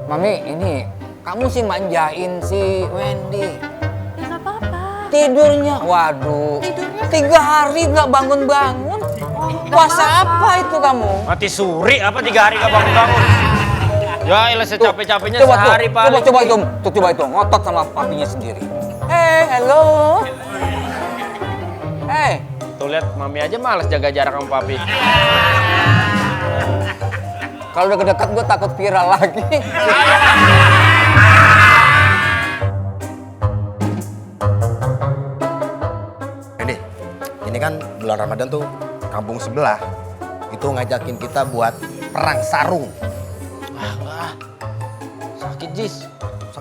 Mami, ini kamu sih manjain si Wendy. Ya nggak apa-apa. Tidurnya, waduh. Tidurnya 3 hari nggak bangun-bangun. Puasa apa itu kamu? Mati suri apa 3 hari gak bangun-bangun? Ya elah secapek-capeknya Coba sehari tuh, paling. coba itu, ngotot sama papinya sendiri. Hello. Tuh lihat mami aja males jaga jarak sama papi. Kalau udah dekat gue takut viral lagi. Ini kan bulan Ramadan tuh kampung sebelah itu ngajakin kita buat perang sarung. Sakit Jis.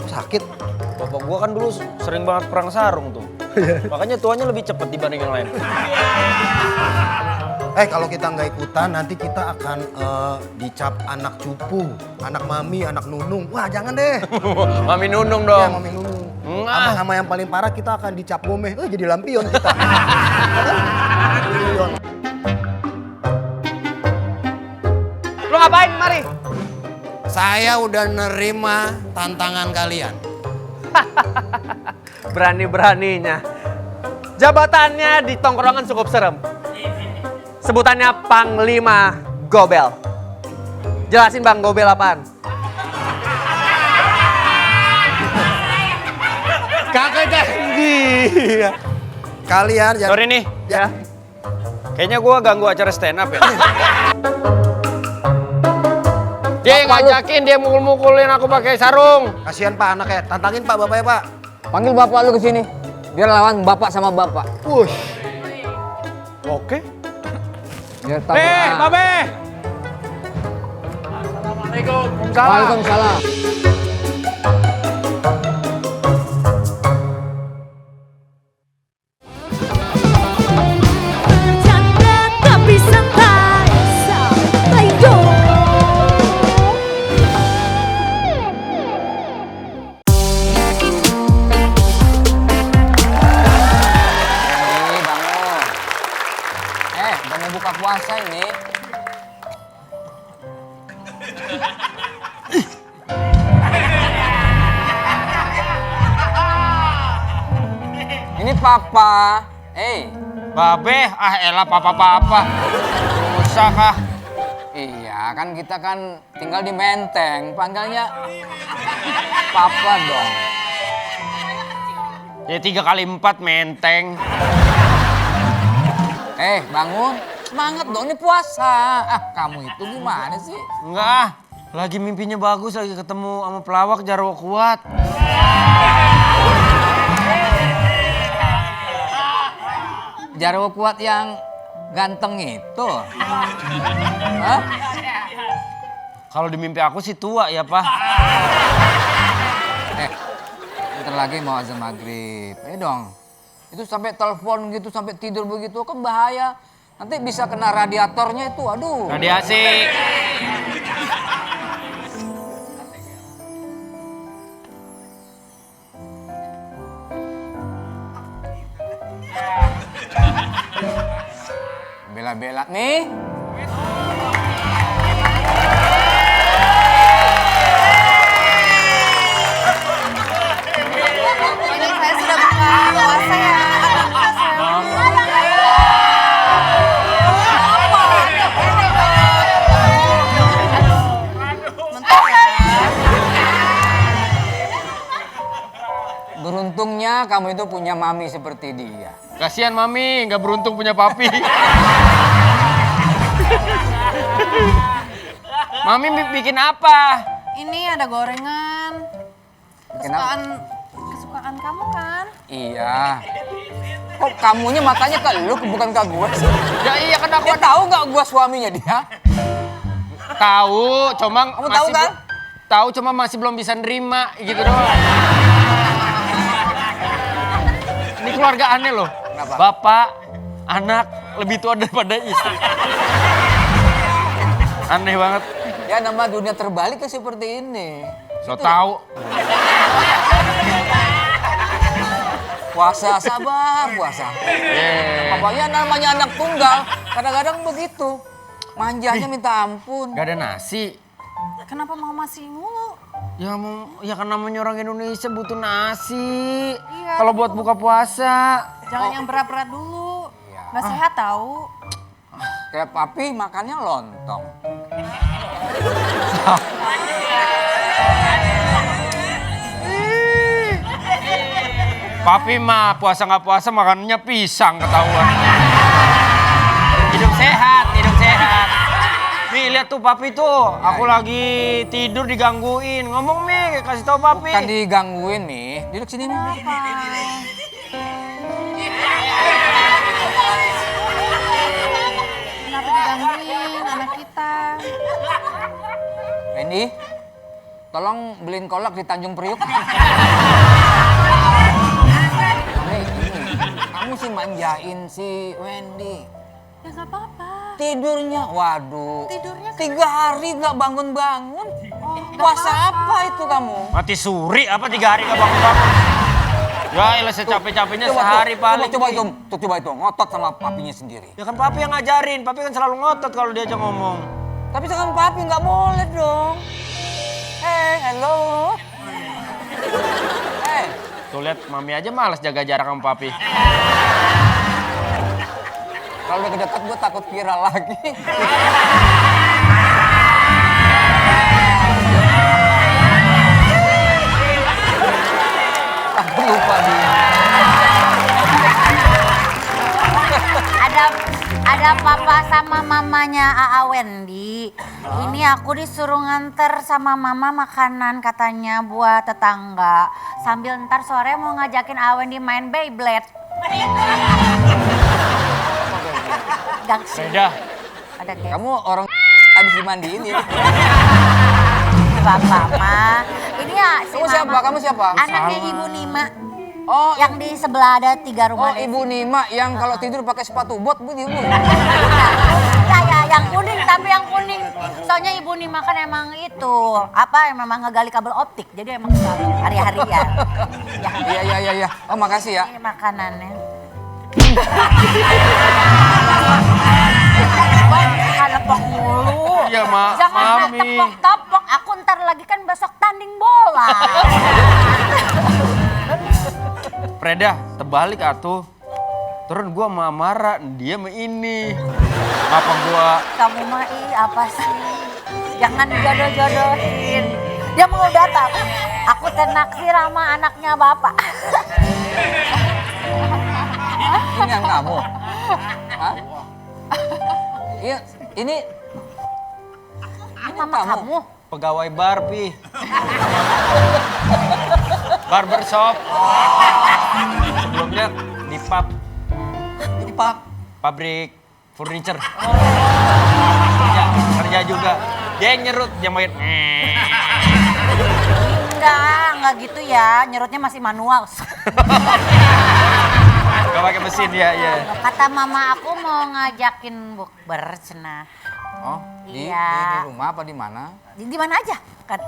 Sakit. Bapak gua kan dulu sering banget perang sarung tuh. Makanya tuanya lebih cepet dibanding yang lain. Kalau kita nggak ikutan nanti kita akan dicap anak cupu, anak mami, anak nunung. Wah jangan deh. Mami Nunung Ya dong. mami nunung. Enggak. Sama yang paling parah kita akan dicap gomeh. Jadi lampion kita. Lampion. Lu ngapain mari? Saya udah nerima tantangan kalian. Berani-beraninya. Jabatannya di tongkrongan cukup serem. Sebutannya Panglima Gobel. Jelasin Bang, Gobel apaan? Kakak janji. Kalian jangan. Sorry nih. Ya. Kayaknya gua ganggu acara stand up ya. Dia yang ngajakin, dia mukul-mukulin aku pakai sarung. Kasihan Pak anaknya. Tantangin Pak bapaknya Pak. Panggil bapak lu ke sini. Biar lawan bapak sama bapak. Wush. Oke. Biar tahu. Babe. Waalaikumsalam. Bercanda tapi santai, santai dong. Ini bangun. Udah mau buka puasa ini. Ini papa. Babe, elah papa-papa. Susah kah? Iya, kan kita kan tinggal di Menteng. Panggilnya papa dong. Ya 3 kali 4 menteng. Bangun. Semangat dong, ini puasa. Kamu itu gimana sih? Enggak ah, lagi mimpinya bagus, lagi ketemu sama pelawak Jarwo Kuat. Jarwo Kuat yang ganteng itu? Hah? Kalau di mimpi aku sih tua ya, Pak. Bentar lagi mau azan maghrib. Ayo dong. Itu sampai telepon gitu, sampai tidur begitu kan bahaya. Nanti bisa kena radiatornya itu, aduh. Radiasi. Bela-bela nih. Saya sudah buka puasa ya. Beruntungnya kamu itu punya mami seperti dia. Kasihan Mami, nggak beruntung punya papi. Mami bikin apa? Ini ada gorengan. Bikin apa? Kesukaan kamu kan? Iya. Kok kamunya matanya ke lu bukan ke gue sih? Ya iya kan aku Dia tahu nggak gue suaminya dia? tahu, cuma Kamu tahu kan? Tahu cuma masih belum bisa nerima gitu doang. Ini keluarga aneh loh. Kenapa? Bapak, anak lebih tua daripada istri. Aneh banget. Ya nama dunia terbalik ya seperti ini. So tahu. Puasa sabar, puasa. Apalagi namanya anak tunggal, kadang-kadang begitu. Manjanya minta ampun. Gak ada nasi. Kenapa mau masih mulu? Ya kan namanya orang Indonesia butuh nasi. Iya. Kalau buat buka puasa. Jangan yang berat-berat dulu. Iya. Nggak sehat tahu. Kayak papi makannya lontong. Papi mah puasa nggak puasa makannya pisang ketahuan. Hidup sehat, hidup sehat. Nih lihat tuh papi tuh, aku lagi tidur digangguin. Ngomong Mi, kasih tahu papi. Bukan digangguin nih. Duduk sini nih. Kenapa digangguin anak kita? Wendy, tolong beliin kolak di Tanjung Priuk. Kamu sih manjain si Wendy. Ya nggak apa-apa. Tidurnya, waduh. Tidurnya 3 hari nggak bangun-bangun. Puasa apa itu kamu? Mati suri apa 3 hari gak bangun-bangun? Ya elah secapek-capeknya sehari paling. Coba itu, ngotot sama papinya sendiri. Ya kan papi yang ngajarin, papi kan selalu ngotot kalau diajak ngomong. Tapi sama papi nggak boleh dong. Hello. Tuh lihat mami aja malas jaga jarak sama papi. Kalau udah deket gue takut viral lagi. Aku lupa dia. Ada papa sama mamanya Aa Wendy. Ini aku disuruh nganter sama mama makanan katanya buat tetangga. Sambil ntar sore mau ngajakin Aa Wendy main Beyblade. Gangster. Beda. Ada game. Kamu orang habis dimandiin ya? Bapak mah. Ini ya si Kamu siapa? mama. Kamu siapa? Anaknya Ibu Nima. Oh, Yang di sebelah ada 3 rumah. Ibu Nima yang kalau tidur pakai sepatu bot bu ibu. Ya, yang kuning, tapi yang kuning. Soalnya Ibu Nima kan emang itu, memang ngegali kabel optik. Jadi emang selalu hari-harian. Ya, Iya. Oh makasih ya. ini makanannya. Jangan lepok mulu. Iya, Jangan Mami. tepok-tepok. Aku ntar lagi kan besok tanding bola. Preda, terbalik atuh. Turun gua sama Amara, dia sama ini. Apa gua? Kamu mah apa sih? Jangan jodoh-jodohin. Dia mau datang. Aku naksir sama anaknya bapak. Ini yang kamu? Hah? Iya, ini Mama kamu. Pegawai Barbie. Barbershop. Sebelumnya di pub, ini Pak. pabrik furniture. Kerja juga. Dia yang nyerut, dia main. Enggak gitu ya. Nyerutnya masih manual. Gak pakai mesin ya. Kata mama aku mau ngajakin bukber cenah. Oh, di Iya. rumah apa di mana? Di mana aja? Kan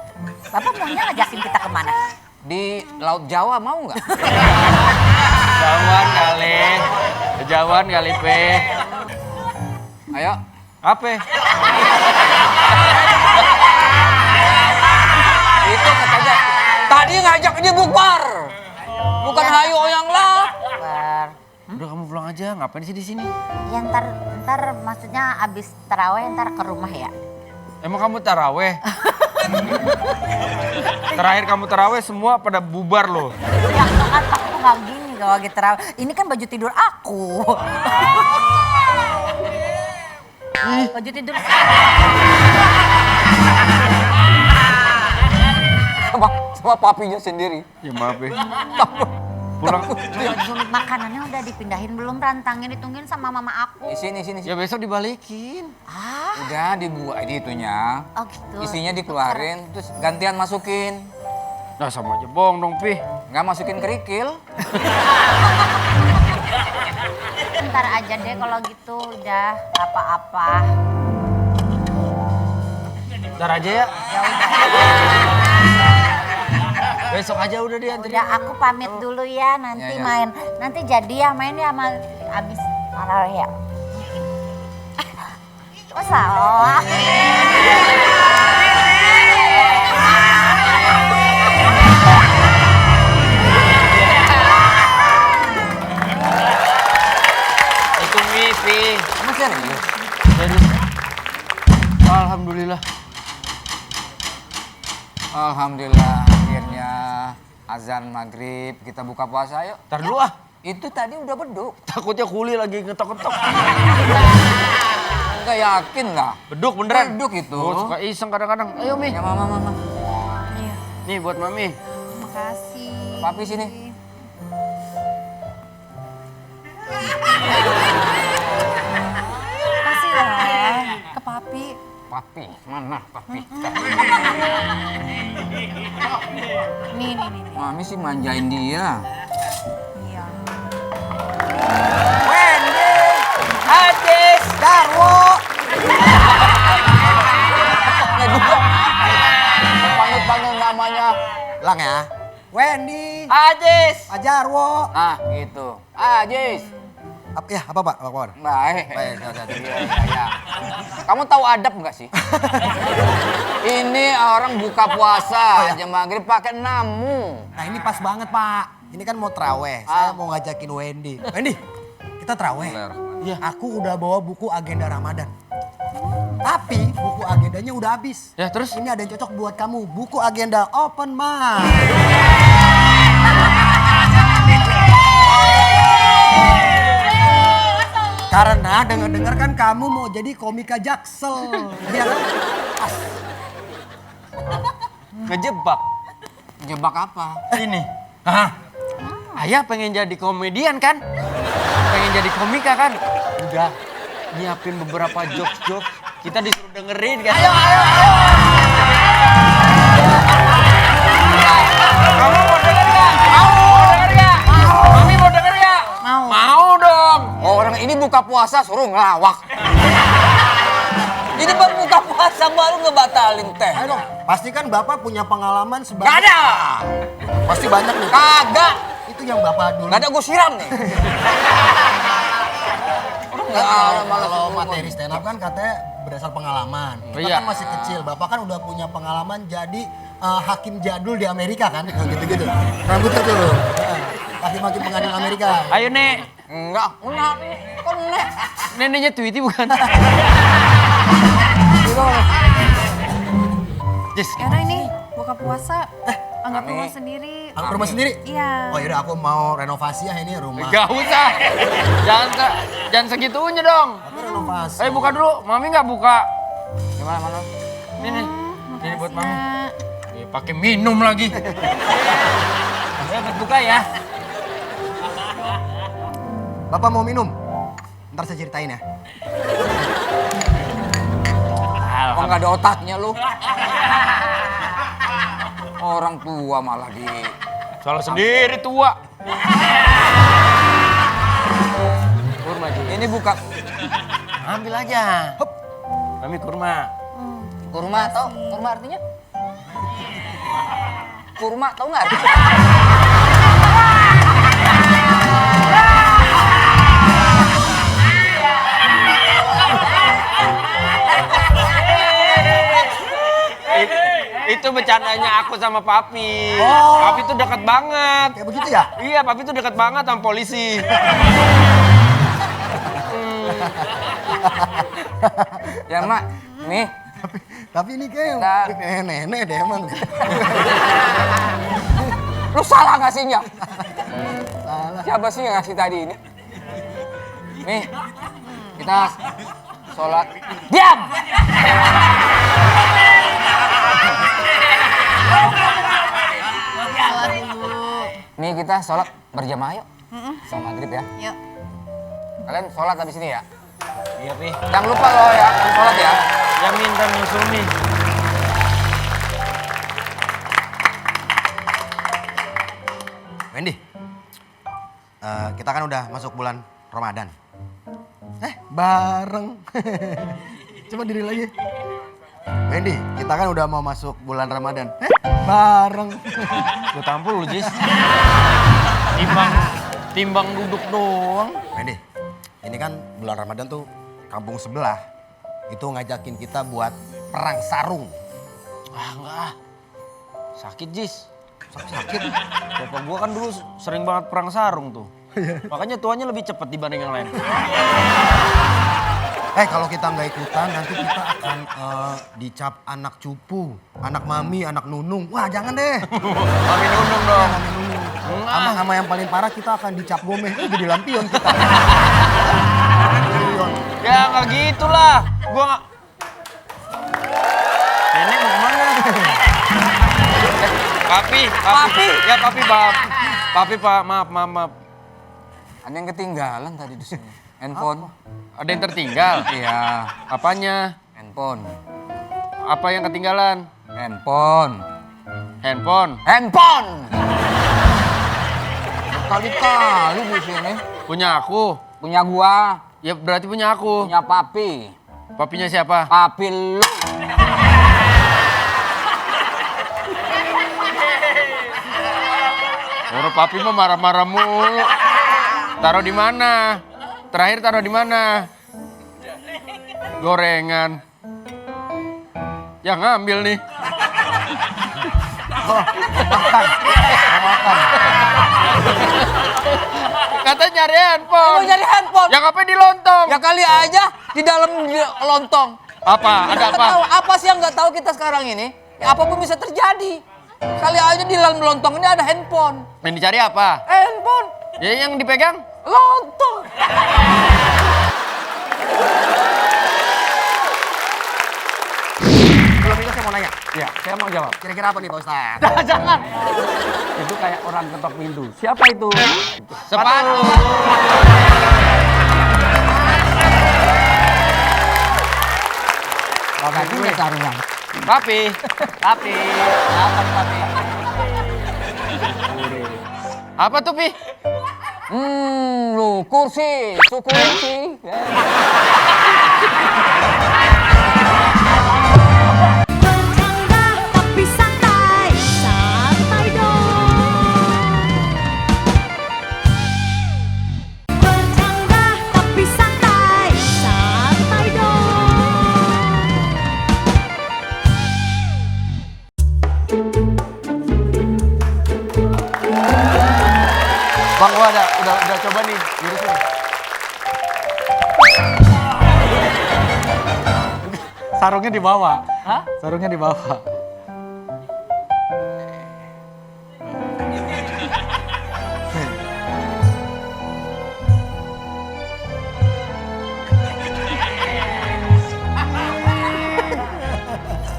Bapak maunya ngajakin kita kemana? Di Laut Jawa mau nggak? Jauhan kali Pe. Ayo. Apa? Itu katanya tadi ngajak dia bukber. Bukan Iya. hayu yang lah. Bukber. Udah kamu pulang aja, ngapain sih di sini? Ya ntar maksudnya abis terawih ntar ke rumah ya. Emang kamu taraweh? Terakhir kamu taraweh semua pada bubar loh. Ya kan aku nggak gini kalau lagi terawih. Ini kan baju tidur aku. Baju tidur. Sama papinya sendiri. Ya maaf ya. Pulang. Makanannya udah dipindahin belum, rantangnya ditungguin sama mama aku. Di sini. Ya besok dibalikin. Udah dibuat itunya. Oh gitu. Isinya dikeluarin, terus gantian masukin. Nah sama aja bohong dong Pi. Nggak masukin kerikil. Ntar aja deh kalau gitu, udah apa-apa. Ntar aja ya. Ya udah. Besok aja udah dianterin. Udah aku pamit dulu ya, nanti Ya. main. Nanti jadi ya main ya sama abis tarawih ya. Masalah. Alhamdulillah. Alhamdulillah akhirnya azan maghrib kita buka puasa yuk. Ntar dulu ah. Itu tadi udah beduk. Takutnya kuli lagi ngetok-ngetok. Enggak yakin lah. Beduk beneran? Beduk itu. Oh, suka iseng kadang-kadang. Ayo Mi. Ya mama. Iya. Nih buat Mami. Terima kasih. Papi sini. Kasih lah ke papi. Papi, mana papi? Nih. Mami sih manjain dia. Iya. Wendy, Adis. Darwo. Ya juga. Panggil namanya. Lang ya. Wendy, Adis. Pak Jarwo. Ah, gitu. Jis. Apa Pak? Apa kabar? Baik. Baik, sehat-sehat. Iya. Kamu tahu adab nggak sih? Ini orang buka puasa, jam maghrib pakai namu. Nah ini pas banget Pak. Ini kan mau traweh. Saya mau ngajakin Wendy. Wendy, kita traweh. Iya. Aku udah bawa buku agenda Ramadan. Tapi buku agendanya udah habis. Ya terus? Ini ada yang cocok buat kamu. Buku agenda open mind. Karena dengar-dengar kan kamu mau jadi komika Jaksel. Iya kan? Ngejebak. Jebak apa? Ini. Hah? Ayah pengen jadi komedian kan? Pengen jadi komika kan? Udah nyiapin beberapa jokes-jokes. Kita disuruh dengerin kan? Ayo. Kamu mau denger gak? Mau denger gak? Mami mau denger gak? Mau dong. Oh, orang ini buka puasa suruh ngelawak. Ini baru buka puasa baru ngebatalin teh. Ayo dong. Pasti kan Bapak punya pengalaman sebagai... Gak ada. Pasti banyak nih. Kagak. Itu yang Bapak dulu. Gak ada gue siram nih. Nggak ada malah Kalau suruh materi stand up kan katanya berdasar pengalaman. Bapak Iya. kan masih kecil. Bapak kan udah punya pengalaman jadi hakim jadul di Amerika kan. Yang gitu-gitu. Rambutnya tuh. Hakim-hakim pengadilan Amerika. Ayo Nek. Enggak, kok nek? Neneknya Tweety bukan? Jis. Yaudah ini buka puasa. Anggap Mami. rumah sendiri. Anggap rumah sendiri? Iya. Oh yaudah aku mau renovasi ya ini rumah. Gak usah. Jangan segitunya dong. Aku renovasi. Ayo buka dulu. Mami nggak buka. Gimana mana? Ini nih. Ini buat Mami. Nak. Nih, pakai minum lagi. Ayo buka ya. Bapak mau minum? Ntar saya ceritain ya. Kok nggak ada otaknya lu? Orang tua malah di... Salah sendiri tua. Kurma juga. Ini buka Ambil aja. Hup. Mami kurma. kurma tau? Kurma artinya? Kurma tau nggak artinya? Itu bercandanya aku sama Papi. Oh. Papi tuh dekat banget. Kayak begitu ya? Iya, Papi tuh dekat banget sama polisi. Ya mak, nih. Tapi ini kayak Nah. nenek deh emang. Lu salah ngasihnya. Salah. Siapa sih yang ngasih tadi ini? Nih, kita sholat. Diam! Sholat dulu. Nih kita sholat berjamaah yuk. Sholat maghrib ya. Yuk. Kalian sholat habis ini ya. Iya, Pi. Jangan lupa loh ya, sholat ya. Ya minta nyusul nih. Wendy, kita kan udah masuk bulan Ramadan. Bareng. Coba diri lagi. Wendy, kita kan udah mau masuk bulan Ramadan. Bareng. Gue tampol lu, Jis. Timbang duduk doang. Wendy, ini kan bulan Ramadan tuh kampung sebelah itu ngajakin kita buat perang sarung. Ah, enggak ah. Sakit, Jis. Sakit. Bapak gua kan dulu sering banget perang sarung tuh. Makanya tuanya lebih cepet dibanding yang lain. Kalau kita nggak ikutan nanti kita akan dicap anak cupu, anak mami, anak nunung. Wah jangan deh. Mami nunung dong. Mami nunung. Sama yang paling parah kita akan dicap gomeh. Jadi lampion kita. Ya nggak gitulah. Gua nggak. Nenek mau kemana? Papi. Ya papi, papi pak, maaf. Ada yang ketinggalan tadi di sini. Handphone. Ada yang tertinggal. Iya, Apanya? handphone. Apa yang ketinggalan? Handphone. Handphone. Kali-kali di sini. Punya aku. Punya gua, Ya berarti punya aku. punya papi. Papinya siapa? Papi lu. Orang papi mah marah-marah mulu. Taruh di mana? Terakhir taruh di mana? Gorengan. Yang ngambil nih. Katanya nyari handphone. Mau nyari handphone? Yang apa di lontong? Ya kali aja di dalam lontong. Apa? Ada Nggak apa? tahu, apa sih yang nggak tahu kita sekarang ini? Ya, apapun bisa terjadi. Kali aja di dalam lontong ini ada handphone. Yang dicari apa? Handphone, Ya yang dipegang? lontong. Belum itu saya mau nanya. Ya, saya mau jawab. Kira-kira apa nih Pak Ustadz? Jangan. Itu kayak orang ketok pintu. Siapa itu? Sepatu. Papi sarungan. Papi. Papi. Apa papi? Apa tuh, Pi? Lu kursi, kursi. Bercanda tapi santai, santai dong. Bercanda tapi santai, santai dong. Bang, gua udah coba nih, jurus nih. Sarungnya di bawah. Hah? Sarungnya di bawah.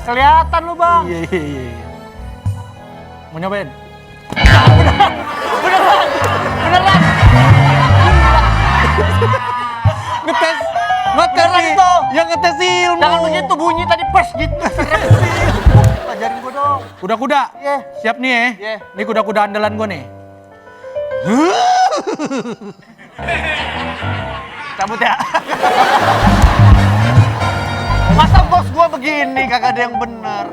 Kelihatan lu, Bang. Iya. Mau nyobain? Beneran. Ngetes Beneran nih. itu. Yang ngetes ilmu. Jangan begitu bunyi tadi pes gitu. Ajarin gue dong. Kuda-kuda. Iya. Siap nih ya. Iya. Ini kuda-kuda andalan gue nih. Cabut ya. Masa bos gua begini kagak ada yang bener.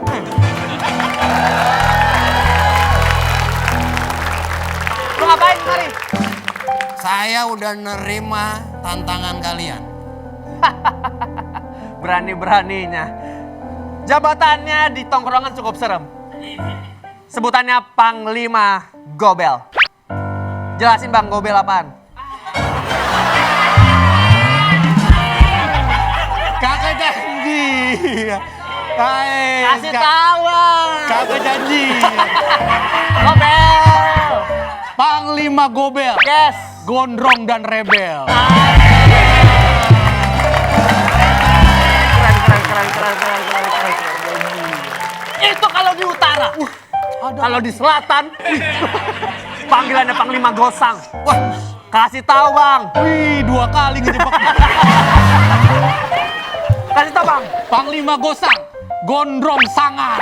Lu ngapain kemarin? Saya udah nerima tantangan kalian. Berani-beraninya. Jabatannya di tongkrongan cukup serem. Sebutannya Panglima Gobel. Jelasin Bang, Gobel apaan? Kakak janji. Kasih tahu. Kakak janji. Gobel. Panglima Gobel. Yes. Gondrong dan rebel. Keren. Itu kalau di utara. Kalau di selatan, panggilannya Panglima Gosang. Wah, kasih tahu Bang. Wih, 2 kali ngejebak. Kasih tahu Bang. Panglima Gosang. Gondrong sangar.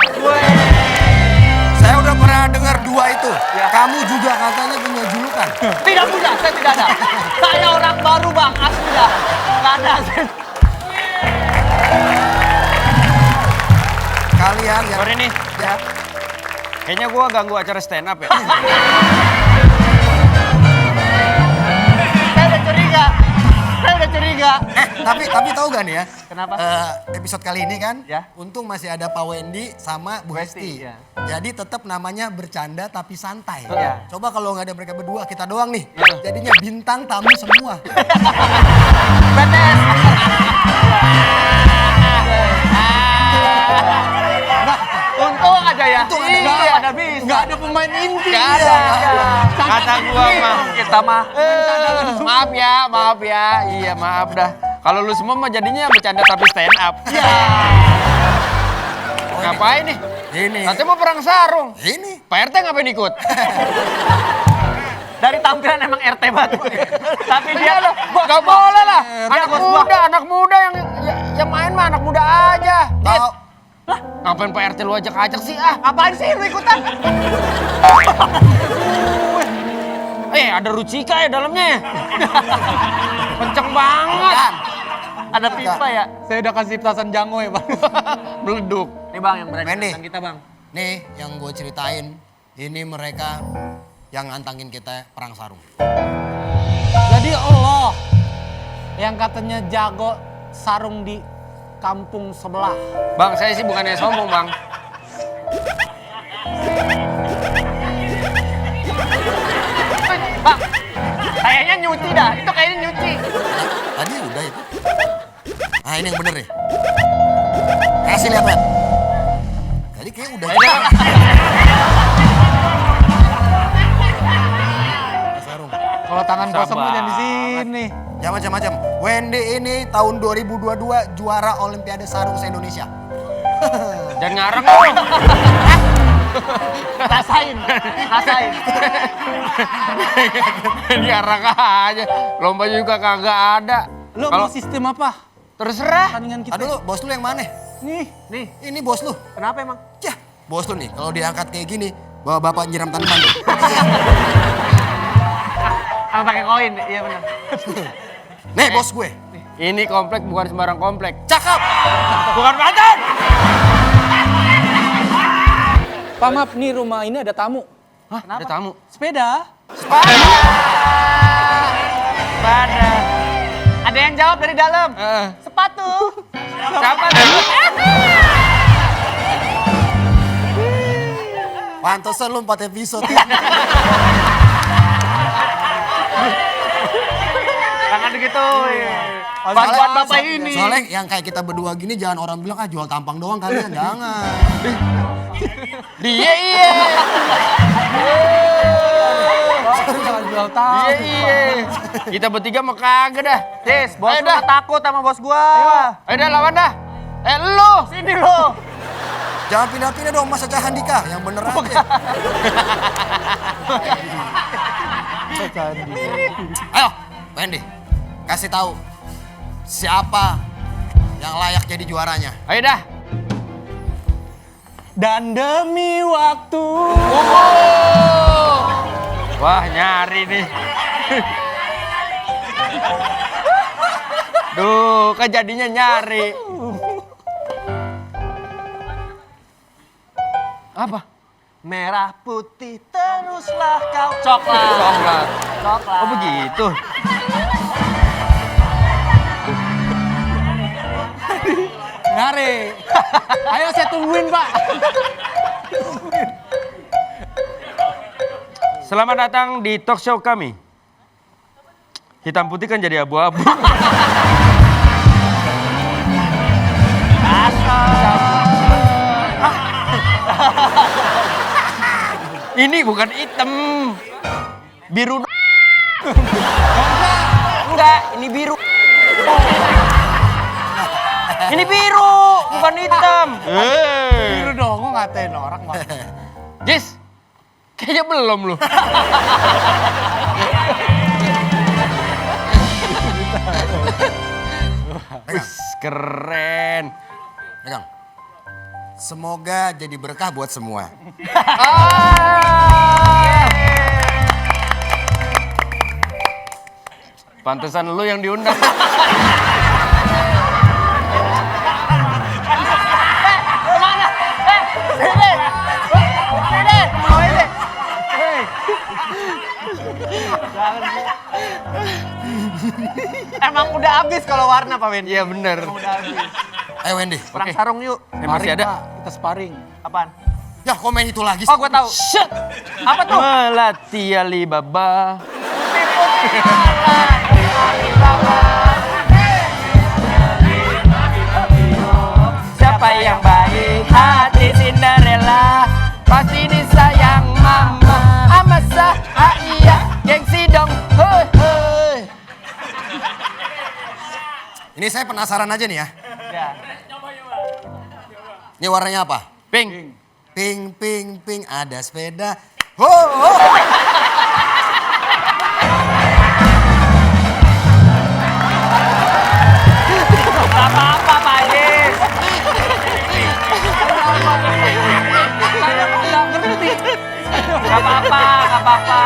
Saya udah pernah dengar 2 itu. Kamu juga katanya punya julukan. Tidak punya, saya tidak ada. Saya orang baru, Bang, asli dah. Nggak ada. Kalian yang Sorry nih. ya, Kayaknya gua ganggu acara stand up ya. Saya udah curiga. tapi tahu gak nih ya? Kenapa? Episode kali ini kan, Ya. untung masih ada Pak Wendy sama Bu Hesti. ya. Jadi tetap namanya bercanda tapi santai. Ya. Coba kalau nggak ada mereka berdua, kita doang nih. Jadinya bintang tamu semua. BTS. main inti. Gak ada. Kata gua mah. Kita mah. Maaf ya. Iya maaf dah. Kalau lu semua mah jadinya bercanda tapi stand up. Ngapain nih? Ini. Nanti mau perang sarung. Ini. Pak RT ngapain ikut? Dari tampilan emang RT banget. Tapi dia Gak boleh lah. Dia bos gua. Anak muda yang main mah anak muda aja. Tahu. Ngapain Pak RT lu ajak-ajak sih ah? Apaan sih lu ikutan? Ada Rucika ya dalamnya ya? Kenceng banget. Ada pipa ya? Saya udah kasih petasan jango ya, Bang. Meleduk. Nih bang yang berani Wendy. nantang kita bang. Nih yang gue ceritain, ini mereka yang ngantangin kita perang sarung. Jadi Allah yang katanya jago sarung di kampung sebelah. Bang, saya sih bukannya sombong, Bang. Bang, kayaknya nyuci dah. Itu kayaknya nyuci. Tadi udah itu. Nah ini yang bener nih. Kasih lihat, Wet. Tadi kayak udah. Sarung. Kalau tangan Sabar. kosong mah jangan di sini. Ya macam-macam. Wendy ini tahun 2022 juara Olimpiade Sarung se-Indonesia. Jangan ngarang dong. Rasain. Ngarang aja. Lomba juga kagak ada. Lo Kalau mau sistem apa? terserah. Pertandingan kita. Aduh, bos lu yang mana? Nih. Ini bos lu. Kenapa emang? Yah, bos lu nih kalau diangkat kayak gini, bawa bapak nyiram tanaman. Sama pakai koin. Iya benar. Nih bos gue. Ini komplek bukan sembarang komplek. Cakep. Bukan pacar. Pak maaf, nih rumah ini ada tamu. Hah, ada tamu. Sepeda. Pada. Ada yang jawab dari dalam. Sepatu. Siapa tuh? Pantesan lu 4 episode. Jangan gitu. Bantuan bapak ini. Soalnya yang kayak kita berdua gini jangan orang bilang jual tampang doang kalian, jangan. Dia iya. Jangan jual tamu. Iya. Kita bertiga mau kagak dah. Tis, bos Ayo lu dah. mah takut sama bos gua. Ayo dah lawan dah. Lu. Sini lo. Jangan pindah-pindah dong Mas Caca Handika, yang bener aja. Ayo, Wendy, kasih tahu siapa yang layak jadi juaranya. Ayo dah. Dan demi waktu. Wah, nyari nih. Duh, kan jadinya nyari. Apa? Merah putih teruslah kau. Coklat. Coklat. Coklat. Oh begitu. Nyari. Ayo saya tungguin, Pak. Selamat datang di talk show kami. Hitam putih kan jadi abu-abu. Ini bukan hitam. Biru. Enggak, ini biru. Ini biru, bukan hitam. Biru dong, kok ngatain orang, Bang. Jis, kayaknya belum lu. Wih, keren. Pegang. Semoga jadi berkah buat semua. Pantesan lu yang diundang. Emang udah habis kalau warna Pak Wendy. Iya bener. Ayo Wendy. Perang sarung yuk. Masih ada. Pak, kita sparring. Apaan? Ya komen itu lagi. Oh, gua tahu. Apa tuh? Melati Alibaba. Siapa yang baik hati Cinderella pasti disayang mama. Ini saya penasaran aja nih ya. Ya. Ini warnanya apa? Pink. Pink, pink, pink, ada sepeda. Ho, ho. Gak apa-apa Pak Ajis. Gak apa-apa, gak apa-apa.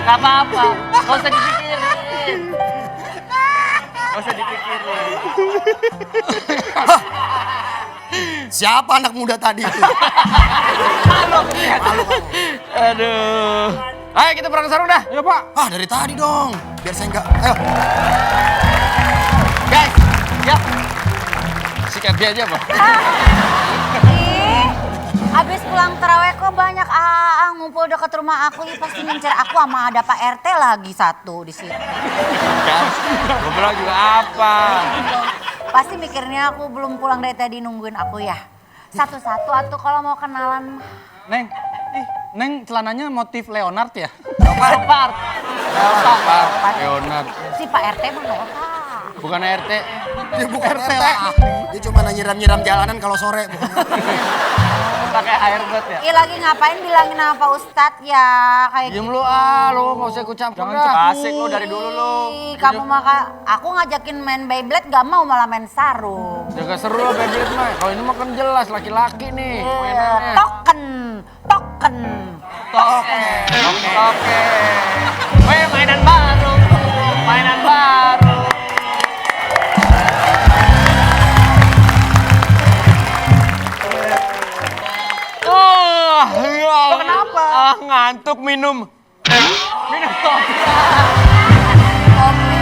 Gak apa-apa, gak usah dipikirin. Gak usah dipikirin. Siapa anak muda tadi itu? Aduh. Ayo kita perang sarung dah. Ayo Pak. Ah, dari tadi dong. Biar saya enggak. Ayo. Guys, Ya, sikat dia aja Pak. Ih, abis pulang terawih kok banyak AA ngumpul dekat rumah aku. Ih, pasti ngincer aku sama ada Pak RT lagi satu di situ. Ngobrol juga apa? Pasti mikirnya aku belum pulang dari tadi nungguin aku ya. Satu-satu atuh kalau mau kenalan. Neng, Neng celananya motif Leonard ya? Leopard. Leonard. Si Pak RT mah nggak apa. Bukan RT. Dia bukan RT. Dia cuma nyiram-nyiram jalanan kalau sore. Bukan Pakai airbud ya. Ih, lagi ngapain bilangin sama Pak Ustadz ya kayak Diem gitu. lu lu nggak usah ikut campur Jangan dah. Asik lu dari dulu lu. Ih, kamu aku ngajakin main Beyblade gak mau malah main sarung. Jaga seru lah Beyblade mah. Kalau ini mah kan jelas laki-laki nih mainannya. Token, token. Oke. Weh, mainan baru. Mainan baru. Kenapa? Ngantuk minum. Minum kopi. Kopi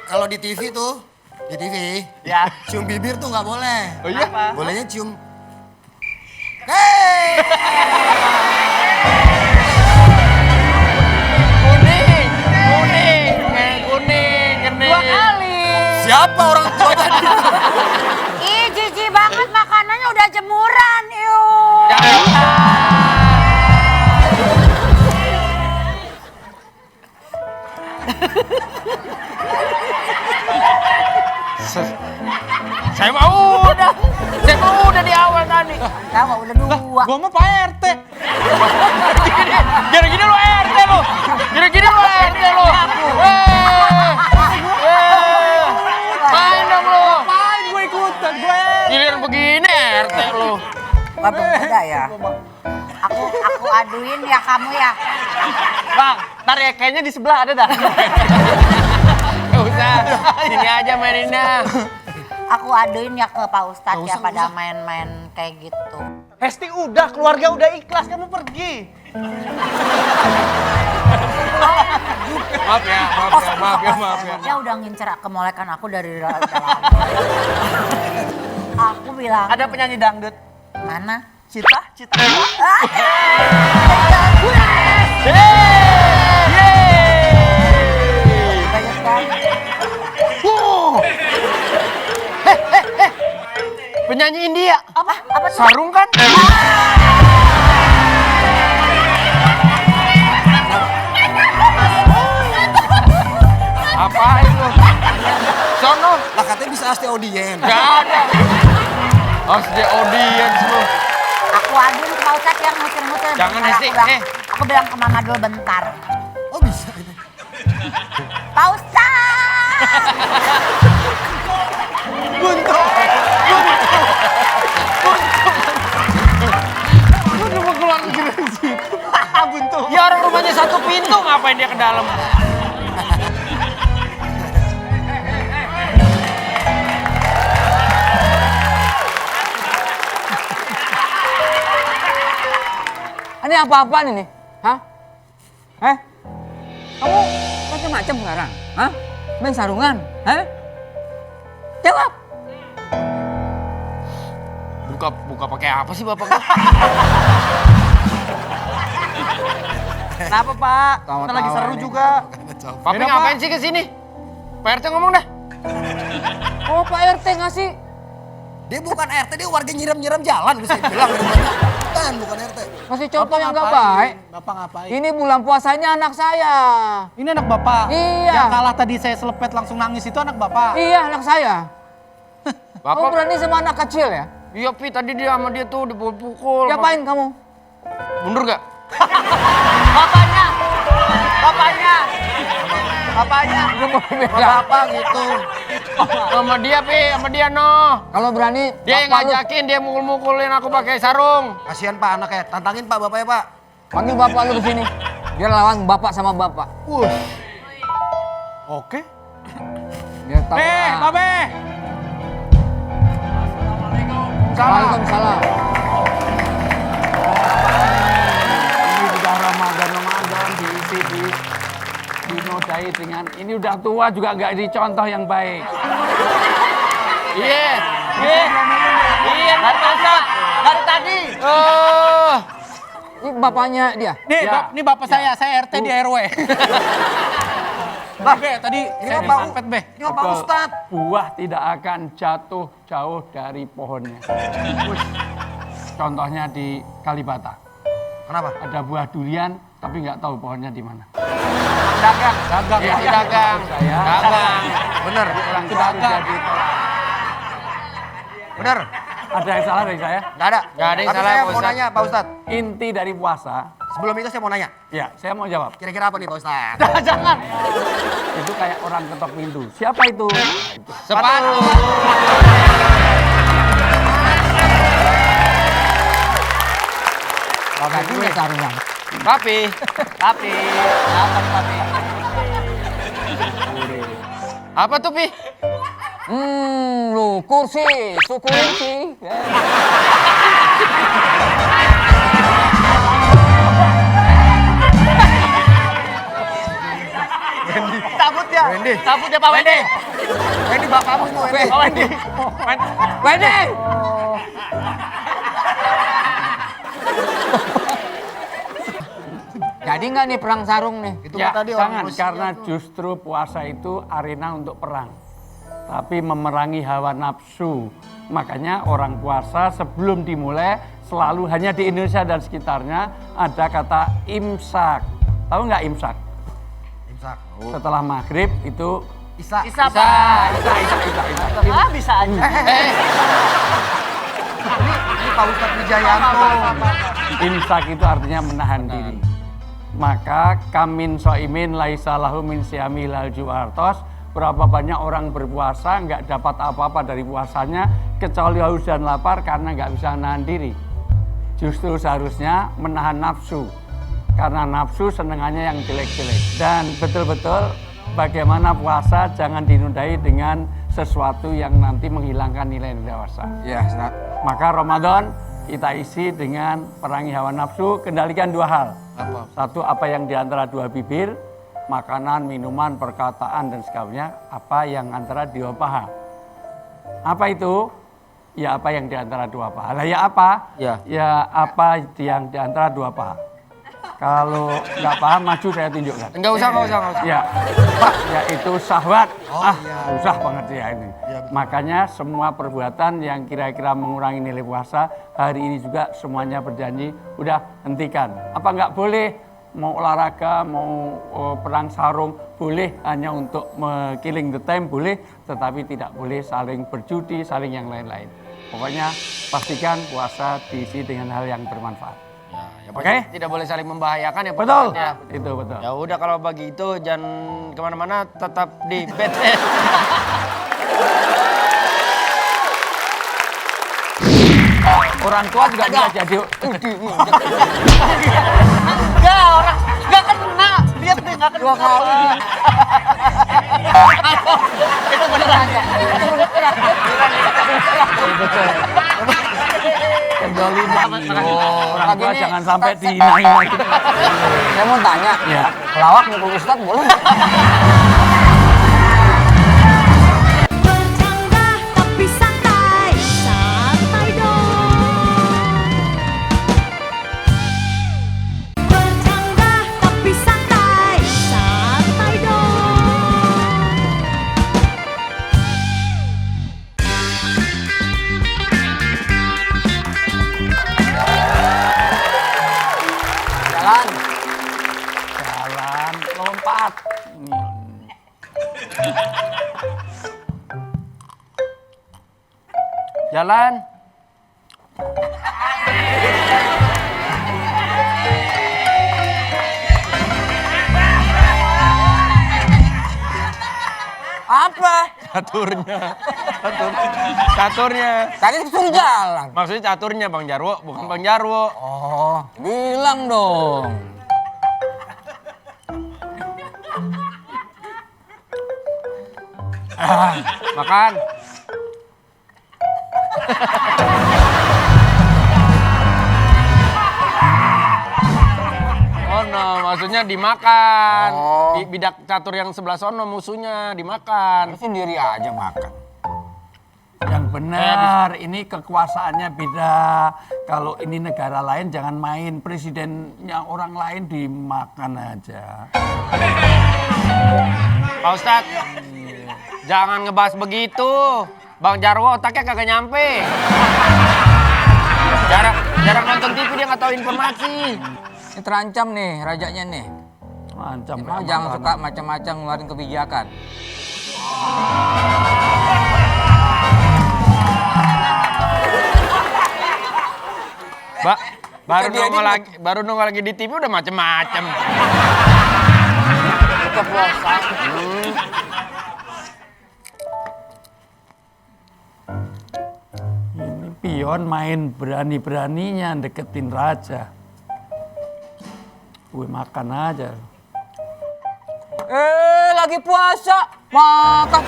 Kalau di TV tuh, di TV, Ya. cium bibir tuh nggak boleh. Oh iya? Bolehnya cium. Hei! Kuning, kuning, kuning, kuning. 2 kali. Siapa orang tua tadi? Ih, jijik banget makanannya udah jemuran. Yuk. Saya mau udah di awal tadi. Tahu nggak, udah 2. Gua mau Pak RT. Gini-gini lu RT lu. Gini-gini lu RT lu. Main dong lu. Main gue ikutan gue. Giliran begini RT lu. Bapak muda ya. Aku aduin ya kamu ya. Bang, ntar ya kayaknya di sebelah ada dah. Gak usah. Sini aja maininnya. Aku aduin ya ke Pak Ustadz ya pada main-main kayak gitu. Hesti udah, keluarga udah ikhlas, kamu pergi. Maaf ya. Dia udah ngincer kemolekan aku dari dalam. Aku bilang, Ada penyanyi dangdut. mana? Cita. Banyak banget. Penyanyi India. Apa tuh? Sarung kan? Apain lu? Sono. Lah katanya bisa asti audien. Gak ada. Harus di audience lu. Aku aduin ke Pak Ustadz yang ngusir-ngusir. Jangan, Bentar, Hesti. Aku bilang ke Mama dulu bentar. Oh bisa itu. Pak Ustadz! Udah mau keluar dari situ. Buntu. Ya orang rumahnya satu pintu, ngapain dia ke dalam? Ini apa-apaan ini? Hah? Kamu macam-macam sekarang? Hah? Main sarungan? Hah? Jawab! Buka pakai apa sih bapak? Kenapa Pak? Kita lagi seru juga. Papi ngapain sih ke sini? Pak RT ngomong dah. Oh Pak RT ngasih. Dia bukan RT, dia warga nyiram-nyiram jalan bisa bilang. Bukan RT. Kasih contoh yang nggak baik. Bapak ngapain? Ini bulan puasanya anak saya. Ini anak bapak. Iya. Yang kalah tadi saya selepet langsung nangis itu anak bapak. Iya anak saya. Kamu Bapak, berani sama anak kecil ya? iya Pi, tadi dia sama dia tuh dipukul. Diapain kamu? Mundur gak? Bapaknya. Bapaknya. Bapaknya. Bapak gitu. Sama dia Pi, sama dia no. Kalau berani, Dia yang bapak lu ngajakin, dia mukul-mukulin aku pakai sarung. Kasihan Pak anaknya. Tantangin Pak bapaknya Pak. panggil bapak lu ke sini. Biar lawan bapak sama bapak. Oke. Biar tahu. Babe. Waalaikumsalam. Ini sudah Ramadan diisi dinodai dengan ini udah tua juga nggak dicontoh yang baik. Iya. Iya, Dari tadi. Oh. Ini bapaknya dia. Nih, Ya. ini bapak saya RT di RW. Be, tadi Ini saya Pak disampet, Be. Ini Pak Ustadz. Buah tidak akan jatuh jauh dari pohonnya. Contohnya di Kalibata. Kenapa? Ada buah durian tapi nggak tahu pohonnya di mana. Dagang. Iya, Dagang. Saya Dagang. Bener. orang baru jadi Bener. ada yang salah dari saya. Nggak ada. Nggak ada yang Tapi salah, saya Pak mau Ustadz. nanya Pak Ustadz. Inti dari puasa, Sebelum itu saya mau nanya. ya saya mau jawab. Kira-kira apa nih Pak Ustadz? Jangan. Itu kayak orang ketok pintu. Siapa itu? Sepatu. Tadi nggak sarungan. Papi. Tapi, apa tapi? Apa tuh Pi? Lu kursi, sukulensi. Cabut ya. Wendy. Cabut ya Pak Wendy. Ini bapakmu itu Wendy. Pak Wendy. Wendy. Jadi nggak nih perang sarung nih? Itu Ya, Pak tadi jangan, Rusia karena tuh. justru puasa itu arena untuk perang. Tapi memerangi hawa nafsu. Makanya orang puasa sebelum dimulai selalu hanya di Indonesia dan sekitarnya ada kata imsak. Tahu nggak imsak? Imsak. Setelah maghrib itu Isa. Isa. Bisa aja. Ini Pak Ustadz Wijayanto. Imsak itu artinya menahan diri. Maka kamin soimin laisa lahu min siyami lal ju'artos. Berapa banyak orang berpuasa nggak dapat apa-apa dari puasanya kecuali haus dan lapar karena nggak bisa menahan diri. Justru seharusnya menahan nafsu. Karena nafsu senengannya yang jelek-jelek. Dan betul-betul bagaimana puasa jangan dinundai dengan sesuatu yang nanti menghilangkan nilai-nilai puasa. Ya, Ustaz. Maka Ramadan kita isi dengan perangi hawa nafsu, kendalikan dua hal. Apa? Satu, apa yang di antara dua bibir, makanan, minuman, perkataan, dan sebagainya. Apa yang antara dua paha. Apa itu? Ya apa yang di antara dua paha. Lah ya apa? Ya apa yang di antara dua paha. Kalau nggak paham, maju saya tunjukkan. Enggak usah. Ya, yaitu syahwat. Susah banget ya ini. Makanya semua perbuatan yang kira-kira mengurangi nilai puasa, hari ini juga semuanya berjanji, udah hentikan. Apa nggak boleh? Mau olahraga, mau perang sarung, boleh hanya untuk killing the time, boleh. Tetapi tidak boleh saling berjudi, saling yang lain-lain. Pokoknya pastikan puasa diisi dengan hal yang bermanfaat. Oke? Tidak boleh saling membahayakan ya Pak Betul, Ustadz, ya. itu betul. Ya udah kalau bagi itu jangan kemana-mana, tetap di bed. Orang tua juga bisa jadi. Enggak, orang enggak kena. Lihat deh, enggak kena. 2 kali. Itu beneran ya? Betul. Kedoliman. Orang tua jangan sampai dihina-hina gitu. Saya mau tanya, Ya. pelawak mukul Ustaz boleh nggak? jalan. Apa? Caturnya. Tadi suruh jalan. Maksudnya caturnya Bang Jarwo, bukan Bang Jarwo. Oh, bilang dong. Makan. Oh no, maksudnya dimakan. Oh. Bidak catur yang sebelah sono musuhnya dimakan. Sendiri aja makan. Yang benar, ini kekuasaannya beda. Kalau ini negara lain jangan main, presidennya orang lain dimakan aja. Pak Ustadz, jangan ngebahas begitu. Bang Jarwo otaknya kagak nyampe. Jarang nonton TV dia nggak tahu informasi. Ini terancam nih rajanya nih. Macam Emang jangan suka macam-macam ngeluarin kebijakan. Mbak, Dia baru nongol lagi di TV udah macem-macem. Buka puasa. Ini pion main berani-beraninya deketin raja. Gue makan aja. Lagi puasa. Makan.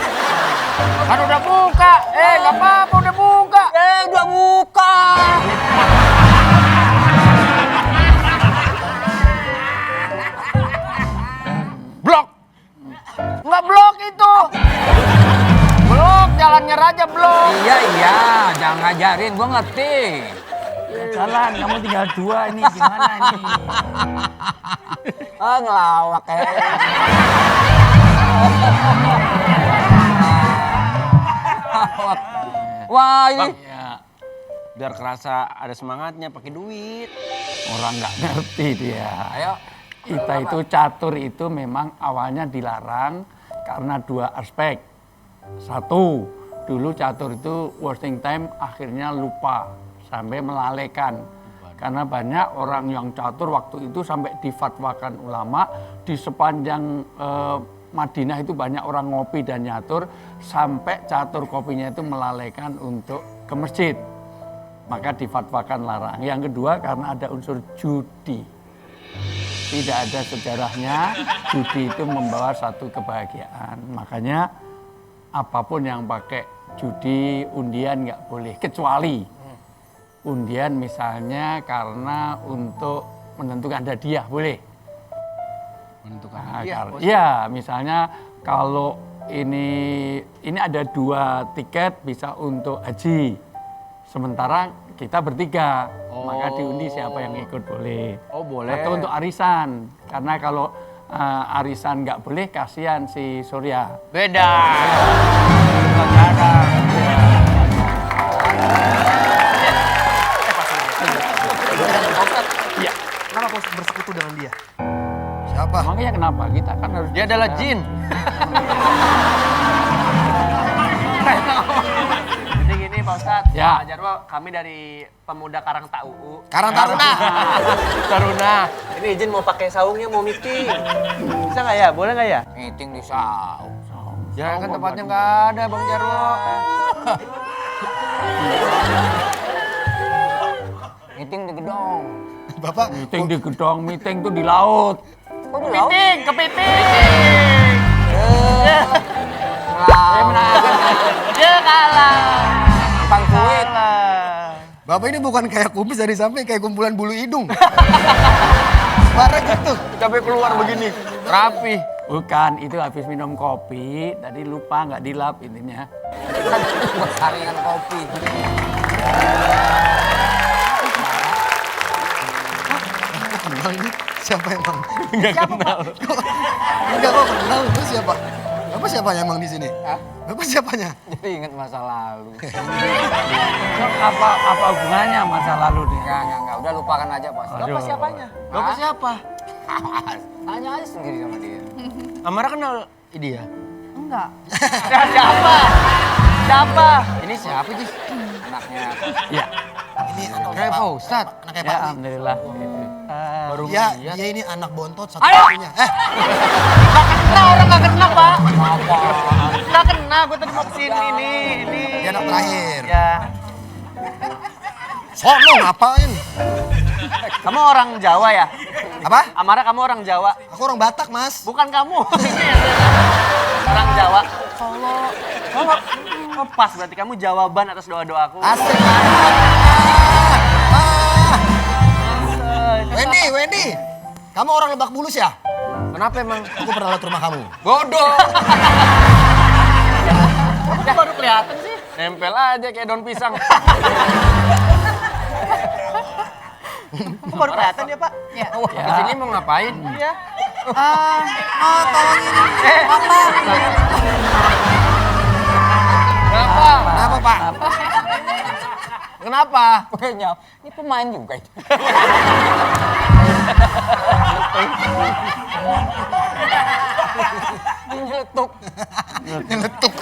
Kan udah buka. Nggak apa-apa udah buka. Udah buka. Blok. Nggak blok itu. Blok, jalannya raja blok. Iya, jangan ngajarin, gua ngerti. Ya, jalan, kamu tinggal 2 ini gimana nih? Ngelawak kayaknya. Wah, ini. Bang, biar kerasa ada semangatnya pakai duit. Orang nggak ngerti dia. Ayo. Kita itu catur itu memang awalnya dilarang karena 2 aspek. 1, dulu catur itu wasting time akhirnya lupa sampai melalaikan. Karena banyak orang yang catur waktu itu sampai difatwakan ulama di sepanjang Madinah itu banyak orang ngopi dan nyatur sampai catur kopinya itu melalaikan untuk ke masjid. Maka difatwakan larang. Yang kedua karena ada unsur judi. Tidak ada sejarahnya judi itu membawa satu kebahagiaan. Makanya apapun yang pakai judi, undian nggak boleh. Kecuali undian misalnya karena untuk menentukan hadiah boleh. Menentukan Iya, misalnya kalau ini ada 2 tiket bisa untuk haji. Sementara kita bertiga, maka diundi siapa yang ikut boleh. Oh boleh. Atau untuk arisan, karena kalau arisan nggak boleh kasihan si Surya. Beda. Sekarang. Iya. Kenapa kau bersekutu dengan dia? Siapa? Makanya kenapa kita kan harus Dia adalah jin. Jadi gini Pak Ustadz, Ya. Pak Jarwo, kami dari Pemuda Karang Tauu. Karang Taruna. Taruna. Ini izin mau pakai saungnya, mau meeting. Bisa nggak ya? Boleh nggak ya? Meeting di saung. Ya kan tempatnya nggak ada Bang Jarwo. Meeting di gedung. Bapak, meeting di gedung, meeting tuh di laut. Kok di laut? Kepiting. Dia kalah. Tukang kuit. Bapak ini bukan kayak kumis dari samping, kayak kumpulan bulu hidung. Suara gitu. Sampai keluar begini. Rapi. Bukan, itu habis minum kopi, tadi lupa nggak dilap intinya. Buat saringan kopi. Kenal ini siapa emang? Nggak kenal. Enggak kok kenal, itu siapa? Bapak siapanya emang di sini? Hah? Bapak siapanya? Jadi ingat masa lalu. Apa hubungannya masa lalu dia? Enggak. Udah lupakan aja, Pak. Aduh. Bapak siapa? Tanya aja sendiri sama dia. Amara kenal dia. Enggak. Siapa? Siapa? Ini siapa sih? anaknya. Ya, Ini anak Kayak Pak Ustadz. anaknya ya Pak Wi. alhamdulillah. Gitu. Baru Ya, ngeliat. dia ini anak bontot satu-satunya. Kena orang nggak kena pak. Nggak kena, gue tadi mau kesini ini. Dia anak terakhir. Ya. Sono ngapain? Kamu orang Jawa ya? Apa? Amara kamu orang Jawa? Aku orang Batak, Mas. Bukan kamu. Orang Jawa. Oh, pas berarti kamu jawaban atas doa-doaku. Asik. Wendy. Kamu orang Lebak Bulus ya? Kenapa emang? Aku pernah lihat rumah kamu. Bodoh. Udah baru kelihatan sih. Nempel aja kayak daun pisang. Kok baru kelihatan ya pak? Ya. Di sini mau ngapain? Iya. Mau tolongin Papa. Kenapa? Kenapa, Pak? Kenapa? Kayaknya ini pemain juga itu. Nyeletuk. Nyeletuk.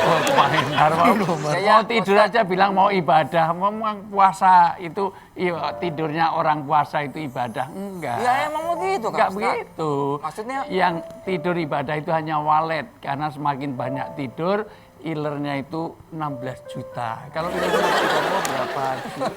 Oh, Pak Hendar, mau tidur aja bilang mau ibadah. Memang puasa itu, iya, tidurnya orang puasa itu ibadah. Enggak. Ya emang begitu kan Enggak Ustadz. begitu. Maksudnya? Yang tidur ibadah itu hanya walet. Karena semakin banyak tidur, ilernya itu 16 juta. Kalau ilernya tidak berapa juta.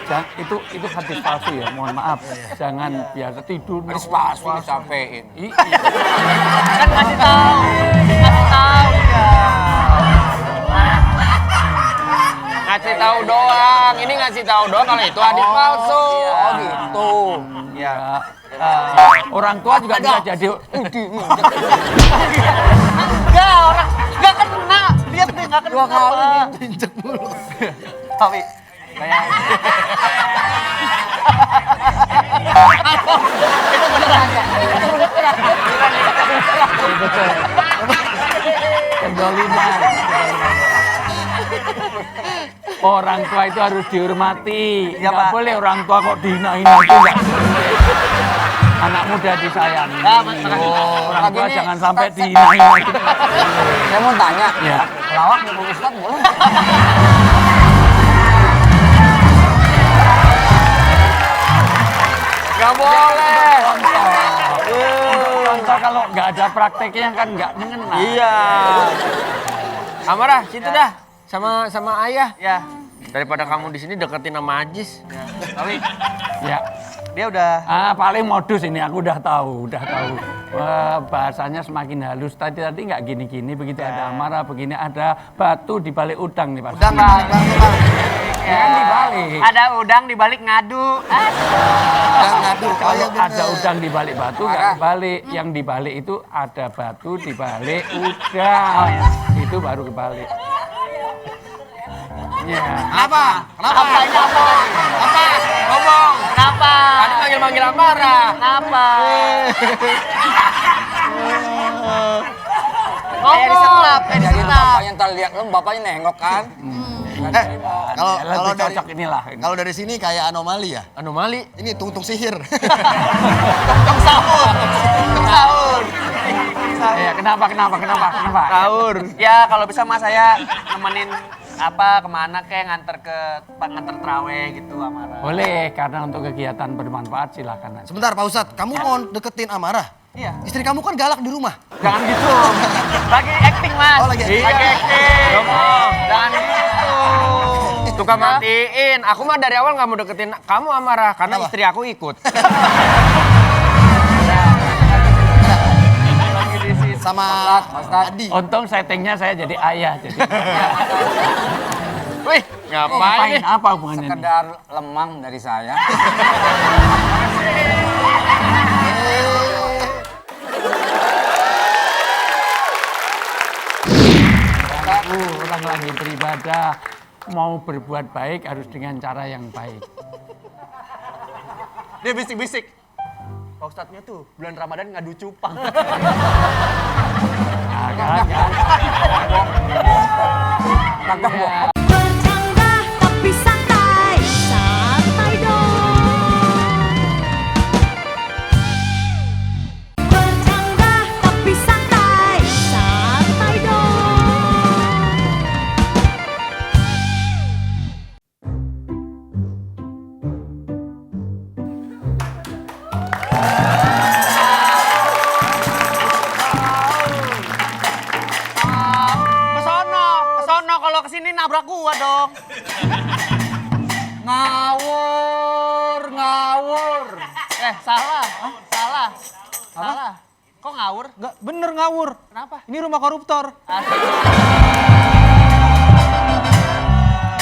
Jadi, itu hadis palsu ya, mohon maaf. Jangan biasa tidur. Harus palsu disampein. Kan ngasih tahu ya. Ngasih tahu doang. Ini ngasih tahu doang kalau itu hadis palsu. Oh gitu. Ya. Orang tua juga bisa jadi Enggak, orang nggak kena. Lihat deh nggak kena. 2 kali Injek mulu. Tapi kayak pendoliman. Orang tua itu harus dihormati. Iya, Nggak Pak. boleh orang tua kok dihina-hina itu nggak boleh. Anak muda disayangi. Orang tua Gini, jangan sampai Ustadz, dihina-hina itu. Saya mau tanya. Ya. Pelawak ya Pak Ustadz boleh? Gak boleh. Contoh kalau nggak ada prakteknya kan nggak mengena. Iya. Amarah, situ dah. Sama ayah. ya. Daripada kamu di sini deketin sama Ajis. Tapi Ya. dia udah Paling modus ini aku udah tahu. Bahasanya semakin halus. Tadi nggak gini-gini, begitu ada amarah, begini ada batu di balik udang nih Pak. Udang, Bang. Ya kan dibalik. ada udang di balik ngadu. Udang ngadu. Oh, Kalau ya bener. ada udang di balik batu nggak dibalik. Yang dibalik itu ada batu di balik udang. Itu baru kebalik. Ya. Kenapa? Apa ini apa? Apa? Ngomong. Kenapa? Tadi manggil-manggil Amarah. Kenapa? Kayak disetrap, kayak Jadi disetrap. bapaknya ntar lihat lu bapaknya nengok kan. Kalau Ya, lebih dari cocok inilah. kalau dari sini kayak anomali ya. Anomali. Ini tungtung sihir. Tung sahur. Tung sahur. Ya, kenapa? Sahur. Ya kalau bisa mas saya nemenin kemana kayak nganter terawih gitu Amara. Boleh, karena untuk kegiatan bermanfaat silakan aja. Sebentar Pak Ustadz, kamu mau deketin Amarah? Iya. Istri kamu kan galak di rumah. Jangan gitu. Lagi acting mas. Oh, lagi acting. Lagi acting. Ngomong. Jangan gitu. Tukang matiin. Aku mah dari awal nggak mau deketin kamu Amarah karena Kenapa? istri aku ikut. Sama Ustadz. Adi. Untung settingnya saya jadi ayah. Jadi, Wih, ngapain nih? Apa hubungannya ini? Sekedar lemang dari saya. Orang lagi beribadah, mau berbuat baik harus dengan cara yang baik. Dia bisik-bisik. Pak Ustadznya tuh bulan Ramadan ngadu cupang. Agak. Ya. Bercanda tapi santai, santai dong. Bercanda tapi santai, santai dong. nabrak gua dong. Ngawur, ngawur. Salah. Salah. Kok ngawur? Nggak, bener ngawur. Kenapa? Ini rumah koruptor.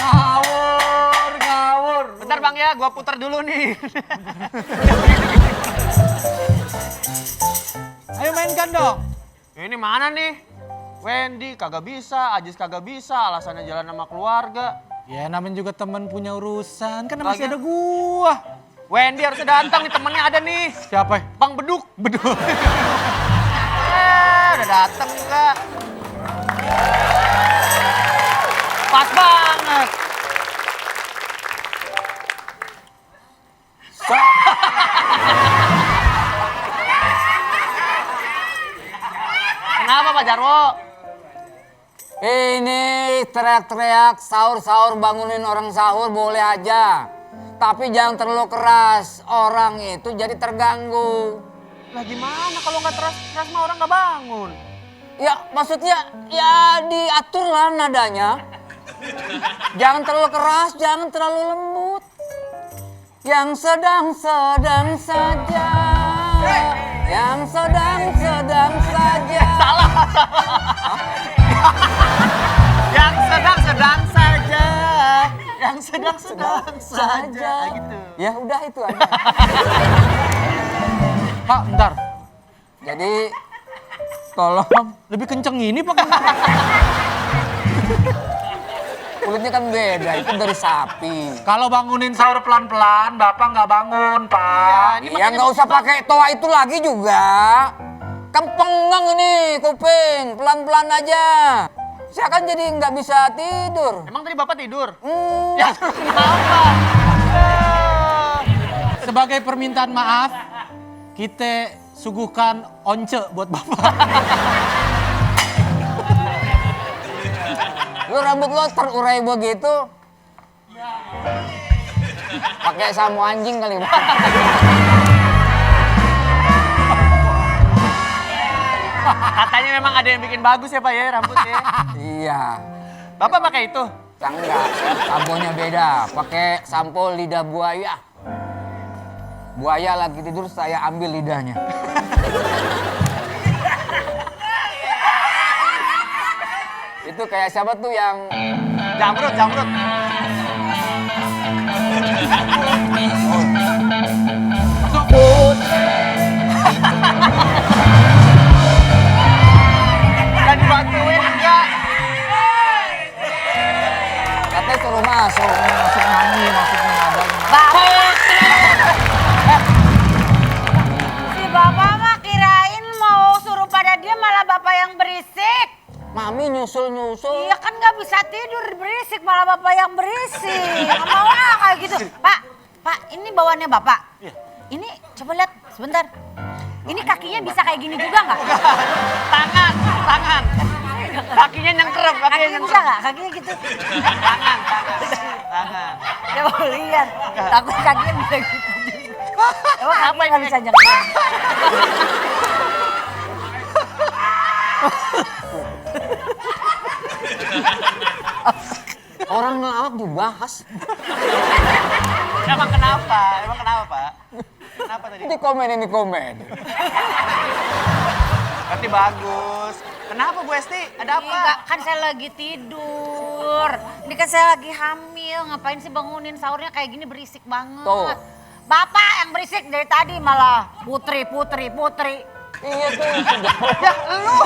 Ngawur, ngawur. Bentar Bang ya, gua putar dulu nih. Ayo mainkan dong. Ini mana nih? Wendy kagak bisa, Ajis kagak bisa, alasannya jalan sama keluarga. Ya namanya juga temen punya urusan. Kan masih Lagian- ada gua. Wendy harusnya datang nih, temennya ada nih. Siapa? Bang Beduk. Beduk. Udah dateng enggak? Pas banget. Kenapa Pak Jarwo? Ini teriak-teriak sahur-sahur bangunin orang sahur boleh aja. Tapi jangan terlalu keras, orang itu jadi terganggu. Lah gimana kalau nggak keras mah orang nggak bangun? Ya maksudnya ya diatur lah nadanya. Jangan terlalu keras, jangan terlalu lembut. Yang sedang-sedang saja. Yang sedang-sedang saja. Salah. Yang sedang-sedang saja. Yang sedang-sedang saja. Gitu. Ya udah itu aja. Pak, bentar. Jadi tolong Lebih kenceng ini Pak. kulitnya kan beda, itu dari sapi. Kalau bangunin sahur pelan-pelan, Bapak nggak bangun, Pak. Ya nggak usah pakai toa itu lagi juga. Kan pengang ini kuping, pelan-pelan aja. Saya kan jadi nggak bisa tidur. Emang tadi Bapak tidur? Ya terus kenapa? Sebagai permintaan maaf, kita suguhkan once buat Bapak. Lu rambut lo terurai begitu. Pakai samu anjing kali. Katanya memang ada yang bikin bagus ya Pak ya rambutnya. Iya. Bapak pakai itu? Enggak, samponya beda. Pakai sampo lidah buaya. Buaya lagi tidur, saya ambil lidahnya. Itu kayak siapa tuh yang Jamrut. Udah dibantuin enggak? katanya suruh masuk nyanyi, maksudnya ada. Bapak. Si bapak mah kirain mau suruh pada dia malah bapak yang berisik. Mami nyusul. Iya kan nggak bisa tidur berisik malah bapak yang berisik. Nggak mau kayak gitu. Pak, ini bawaannya bapak. Ini coba lihat sebentar. Ini kakinya bisa kayak gini juga nggak? Tangan. Kakinya nyengkrep, Kakinya bisa nggak? Kakinya gitu. Tangan. Ya mau lihat. Takut kakinya bisa gitu. Emang Apa kakinya ini? nggak bisa nyengkrep? Orang ngelawak dibahas. Emang kenapa Pak? Kenapa tadi? Ini komen. Berarti bagus. Kenapa Bu Esti? Ada apa? Enggak, kan saya lagi tidur. Ini kan saya lagi hamil. Ngapain sih bangunin sahurnya kayak gini berisik banget. Tuh. Bapak yang berisik dari tadi malah putri. Iya tuh. Ya lu.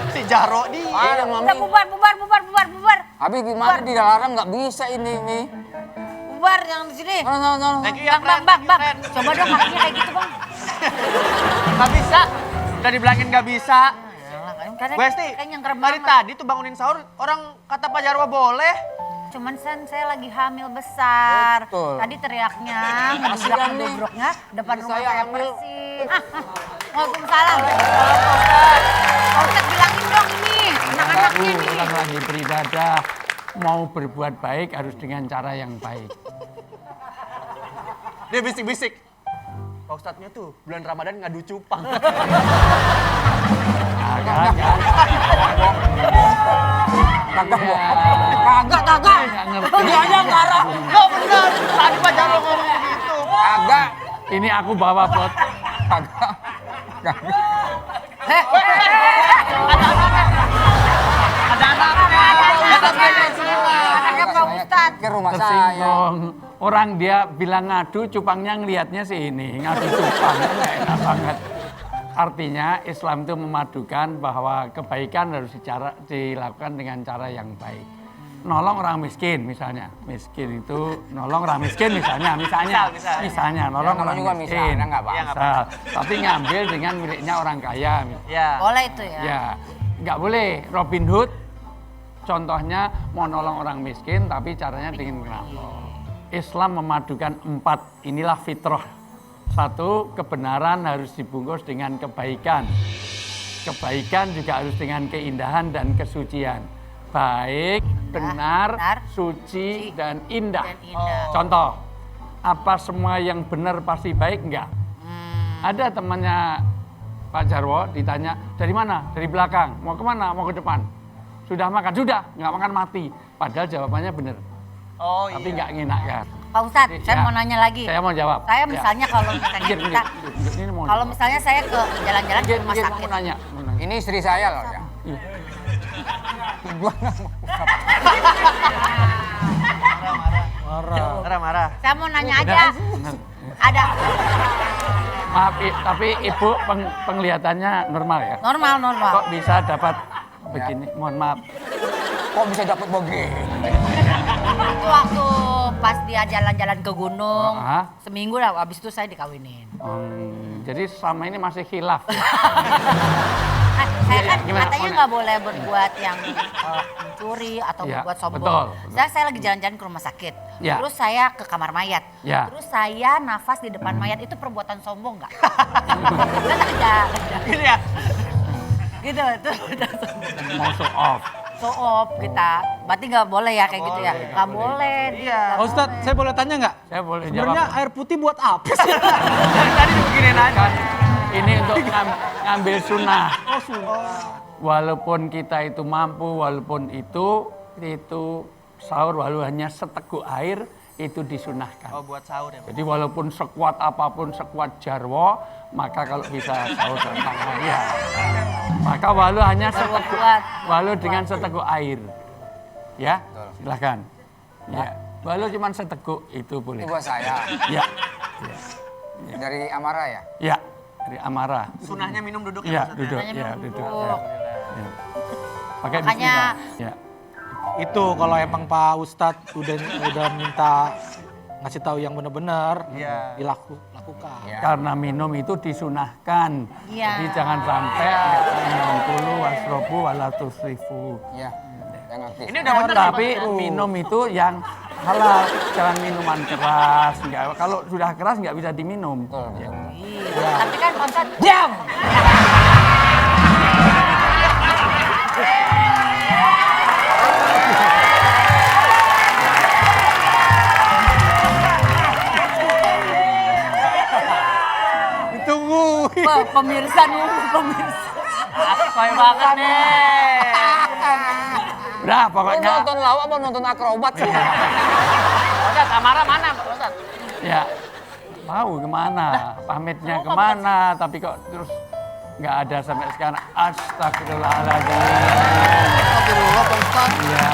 Si Jaro dia. Ada Udah mami. bubar. Habis gimana dilarang nggak bisa ini nih. Bubar yang di sini. No. Thank you ya, Bang. Thank you, Ren. Coba dong kakinya kayak gitu, Bang. Nggak bisa. Udah dibilangin nggak bisa. Karena Bu Esti, kayak nyengker dari banget. tadi tuh bangunin sahur, orang kata Pak Jarwo boleh. Cuman saya lagi hamil besar. Betul. Tadi teriaknya, Kasihan nih. ngedubruknya depan rumah Saya saya hamil. persis. Waalaikumsalam. Pak Ustadz bilangin dong nih, anak-anaknya nih. Ulang lagi beribadah, mau berbuat baik harus dengan cara yang baik. Dia bisik-bisik. Pak Ustadznya tuh bulan Ramadan ngadu cupang. Nah, Jangan. Kagak Ya. Kagak. Nggak ngerti. Dia aja marah. Lo bener. Tadi Pak Jarwo ngomong gitu. Kagak. Ini aku bawa buat Kagak. Ada anaknya. Anaknya Pak Ustadz. Ke rumah saya. tersinggung. Orang dia bilang ngadu, cupangnya ngelihatnya sih ini, ngadu cupang, nggak enak banget. Artinya Islam itu memadukan bahwa kebaikan harus dilakukan dengan cara yang baik. Nolong orang miskin misalnya, miskin itu nolong orang miskin misalnya, nolong Ya, orang juga miskin, misalnya, nggak apa-apa. misal. Tapi ngambil dengan miliknya orang kaya. Ya. Boleh itu ya. Ya, nggak boleh. Robin Hood contohnya mau nolong orang miskin tapi caranya dengan merampok. Islam memadukan 4, inilah fitrah. 1, kebenaran harus dibungkus dengan kebaikan. Kebaikan juga harus dengan keindahan dan kesucian. Baik, benar, suci, dan indah. Dan indah. Contoh, apa semua yang benar pasti baik? Enggak. Ada temannya Pak Jarwo ditanya, dari mana? Dari belakang. Mau kemana? Mau ke depan. Sudah makan? Sudah. Nggak makan mati. Padahal jawabannya benar. Oh Tapi nggak ngenak kan. Pak Ustadz, saya Ya. mau nanya lagi. Saya mau jawab. Saya Ya. misalnya kalau misalnya Minggir, kita, minggir. Ini mau kalau jawab. misalnya saya ke jalan-jalan ke Minggir, rumah minggir, sakit. mau nanya. Ini istri saya loh ya. Iya. Marah. Saya mau nanya aja. Benar. Ada Maaf, tapi ibu penglihatannya normal ya? normal. Kok bisa dapat begini? Mohon maaf. Kok bisa dapat begini? Itu waktu pas dia jalan-jalan ke gunung, Ah. seminggu lah, habis itu saya dikawinin. Jadi selama ini masih khilaf. Saya kan Gimana? katanya Mana? nggak boleh berbuat yang mencuri atau Ya, berbuat sombong. betul. Saya lagi jalan-jalan ke rumah sakit, Ya. terus saya ke kamar mayat, Ya. terus saya nafas di depan mayat, itu perbuatan sombong nggak? Kan ada, Gini ya. gitu, itu udah sombong. Mau show off. Show off kita, berarti nggak boleh ya kayak gitu ya? Nggak boleh, dia. Pak Ustadz, saya boleh tanya nggak? Saya boleh Sebenarnya jawab. air putih buat apa sih? Tadi beginiin aja. Kan ini untuk ngambil sunnah. Walaupun kita itu mampu, walaupun itu sahur walau hanya seteguk air itu disunahkan. Oh, buat sahur ya. Jadi walaupun sekuat apapun, sekuat Jarwo, maka kalau bisa sahur sama ya. Maka walau hanya seteguk, walau dengan seteguk air. Ya, silahkan. Ya, walau cuma seteguk itu boleh. Ini buat saya. Ya, Dari Amara ya? ya, dari Amara. Sunahnya minum duduk Ya, ya. duduk, Sunahnya ya, minum duduk. duduk. Ya. Pakai Makanya- bismillah. Ya. Itu kalau emang Pak Ustadz udah minta ngasih tahu yang benar-benar, Iya. dilakukan. Ya. Karena minum itu disunahkan. Iya. Jadi jangan sampai minum dulu wasrobu wala tusrifu. Iya. Yang ngerti. Ini udah bener sih, Tapi minum itu yang halal, jangan minuman keras. Kalau sudah keras nggak bisa diminum. Betul, Ya. betul. Iya. Tapi kan Pak Ustadz, Diam! Ditunggu. pemirsa nunggu, pemirsa. Asoy banget nih. Udah Lu pokoknya nonton lawak apa nonton akrobat sih? Ustadz, Amara mana Ustadz? ya tahu kemana, pamitnya kemana, tapi kok terus nggak ada sampai sekarang. Astagfirullahaladzim. Astagfirullah Pak Ustadz. Ya,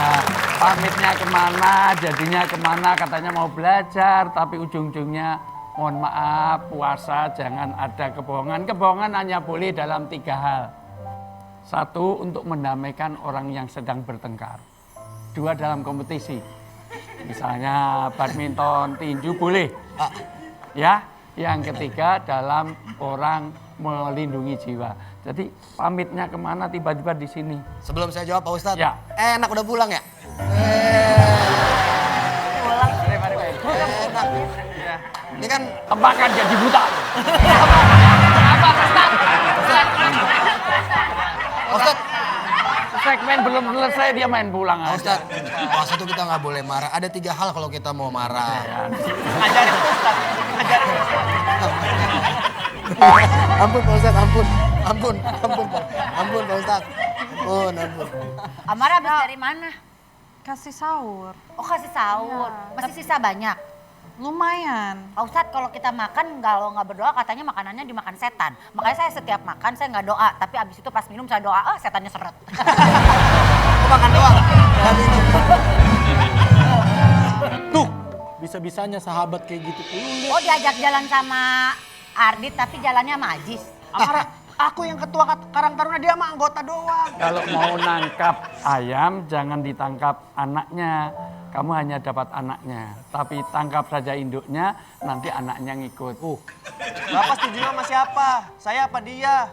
pamitnya kemana, jadinya kemana, katanya mau belajar, tapi ujung-ujungnya mohon maaf, puasa jangan ada kebohongan. Kebohongan hanya boleh dalam 3 hal. 1, untuk mendamaikan orang yang sedang bertengkar. 2, dalam kompetisi. Misalnya badminton, tinju boleh. Ya, yang ketiga dalam orang melindungi jiwa. Jadi pamitnya kemana tiba-tiba di sini. Sebelum saya jawab Pak Ustadz, Ya. enak udah pulang ya? Enak. Ini kan Tebakan jadi buta. Pak Ustadz, Segmen belum selesai dia main pulang Pak aja. Ustadz, puasa itu kita nggak boleh marah. Ada 3 hal kalau kita mau marah. Ajarin Ustadz. Ampun Pak Ustadz, ampun. Ampun Pak Ustadz. Ampun. Amar habis dari mana? Kasih sahur. Oh kasih sahur. Masih sisa banyak. Lumayan. Pak Ustadz kalau kita makan kalau nggak berdoa katanya makanannya dimakan setan. Makanya saya setiap makan saya nggak doa, tapi abis itu pas minum saya doa, setannya seret. Makan doang. Tuh, bisa-bisanya sahabat kayak gitu. Oh diajak jalan sama Ardit tapi jalannya sama Ajis. Amara, aku yang ketua Karang Taruna, dia mah anggota doang. Kalau mau nangkap ayam jangan ditangkap anaknya. Kamu hanya dapat anaknya. Tapi tangkap saja induknya, nanti anaknya ngikut. Bapak setuju sama siapa? Saya apa dia?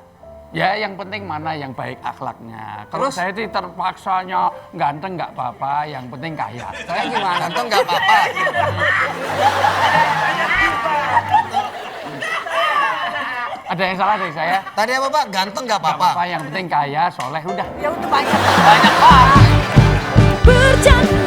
Ya yang penting mana yang baik akhlaknya. Kalau Terus? saya sih terpaksanya ganteng nggak apa-apa, yang penting kaya. Saya gimana? Ganteng nggak apa-apa. Ada yang salah dari saya? Tadi apa Pak? Ganteng nggak Nggak apa-apa. apa-apa, yang penting kaya, soleh, udah. Ya udah banyak. Banyak banget. Bercanda